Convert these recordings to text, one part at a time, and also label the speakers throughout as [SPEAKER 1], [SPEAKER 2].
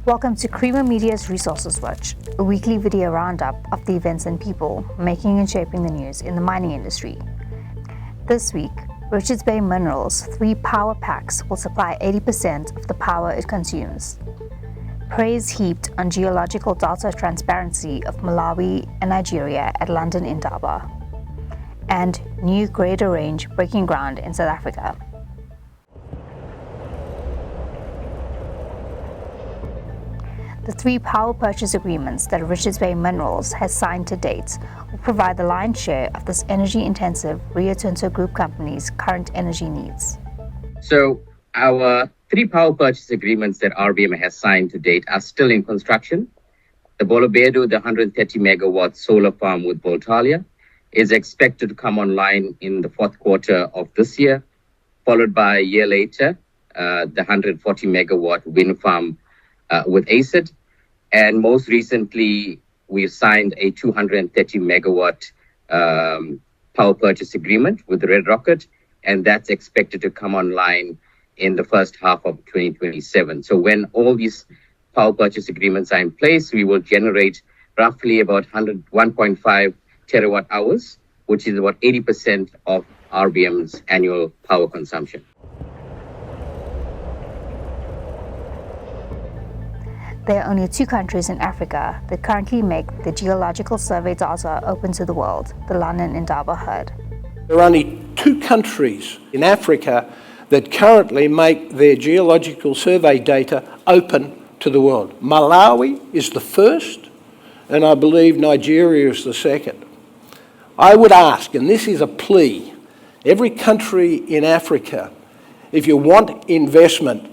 [SPEAKER 1] Welcome to Creamer Media's Resources Watch, a weekly video roundup of the events and people making and shaping the news in the mining industry. This week, Richards Bay Minerals' 3 power packs will supply 80% of the power it consumes. Praise heaped on geological data transparency of Malawi and Nigeria at London Indaba. And new greater range breaking ground in South Africa. The 3 power purchase agreements that Richards Bay Minerals has signed to date will provide the lion's share of this energy-intensive Rio Tinto Group company's current energy needs.
[SPEAKER 2] So our 3 power purchase agreements that RBM has signed to date are still in construction. The Bolobedu, the 130 megawatt solar farm with Voltalia, is expected to come online in the 4th quarter of this year, followed by a year later, the 140 megawatt wind farm with ACID. And most recently, we signed a 230 megawatt power purchase agreement with Red Rocket, and that's expected to come online in the first half of 2027. So when all these power purchase agreements are in place, we will generate roughly about 1.5 terawatt hours, which is about 80% of RBM's annual power consumption.
[SPEAKER 1] There are only 2 countries in Africa that currently make the geological survey data open to the world, the London Indaba heard.
[SPEAKER 3] There are only 2 countries in Africa that currently make their geological survey data open to the world. Malawi is the first, and I believe Nigeria is the second. I would ask, and this is a plea, every country in Africa, if you want investment,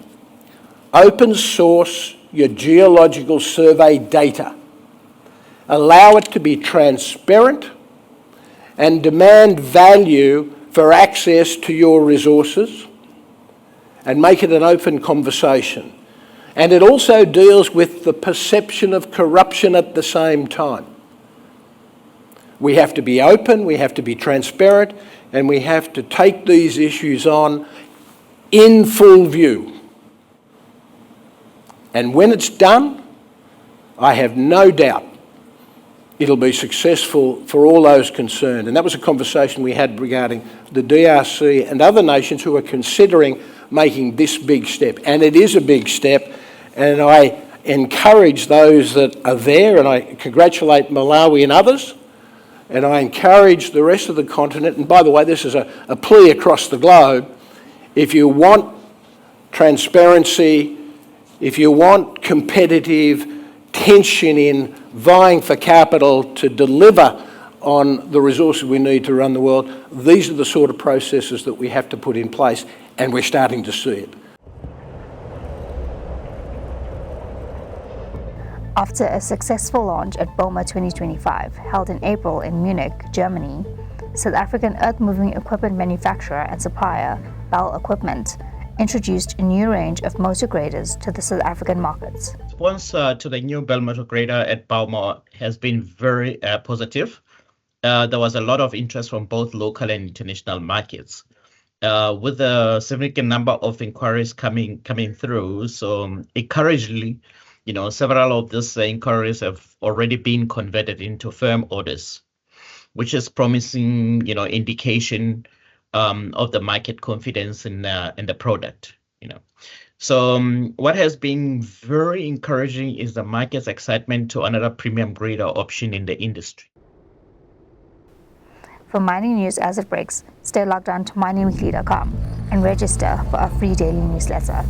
[SPEAKER 3] open source your geological survey data. Allow it to be transparent and demand value for access to your resources and make it an open conversation. And it also deals with the perception of corruption at the same time. We have to be open, we have to be transparent, and we have to take these issues on in full view. And when it's done, I have no doubt it'll be successful for all those concerned. And that was a conversation we had regarding the DRC and other nations who are considering making this big step. And it is a big step, and I encourage those that are there, and I congratulate Malawi and others, and I encourage the rest of the continent, and by the way, this is a plea across the globe, if you want transparency, if you want competitive tension in vying for capital to deliver on the resources we need to run the world, these are the sort of processes that we have to put in place, and we're starting to see it.
[SPEAKER 1] After a successful launch at BOMA 2025, held in April in Munich, Germany, South African earth-moving equipment manufacturer and supplier, Bell Equipment, introduced a new range of motor graders to the South African markets.
[SPEAKER 4] Response to the new Bell motor grader at BOMA has been very positive. There was a lot of interest from both local and international markets, with a significant number of inquiries coming through. So encouragingly, several of these inquiries have already been converted into firm orders, which is promising, indication of the market confidence in the product. So what has been very encouraging is the market's excitement to another premium grader option in the industry.
[SPEAKER 1] For mining news as it breaks, stay logged on to miningweekly.com and register for our free daily newsletter.